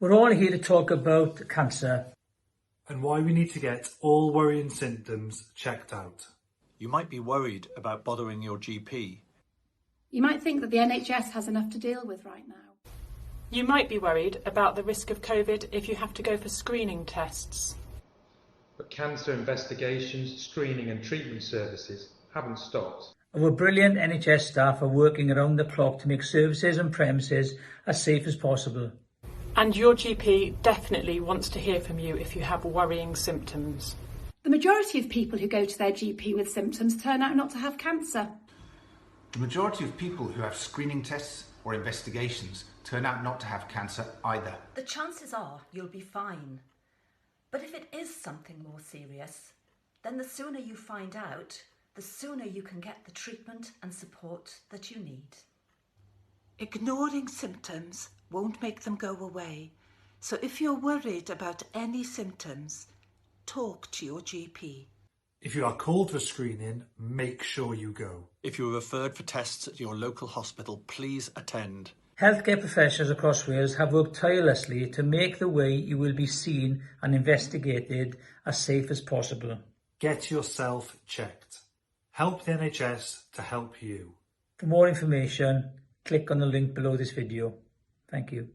We're all here to talk about cancer and why we need to get all worrying symptoms checked out. You might be worried about bothering your GP. You might think that the NHS has enough to deal with right now. You might be worried about the risk of COVID if you have to go for screening tests. But cancer investigations, screening and treatment services haven't stopped. Our brilliant NHS staff are working around the clock to make services and premises as safe as possible. And your GP definitely wants to hear from you if you have worrying symptoms. The majority of people who go to their GP with symptoms turn out not to have cancer. The majority of people who have screening tests or investigations turn out not to have cancer either. The chances are you'll be fine. But if it is something more serious, then the sooner you find out, the sooner you can get the treatment and support that you need. Ignoring symptoms won't make them go away. So if you're worried about any symptoms, talk to your GP. If you are called for screening, make sure you go. If you are referred for tests at your local hospital, please attend. Healthcare professionals across Wales have worked tirelessly to make the way you will be seen and investigated as safe as possible. Get yourself checked. Help the NHS to help you. For more information, click on the link below this video. Thank you.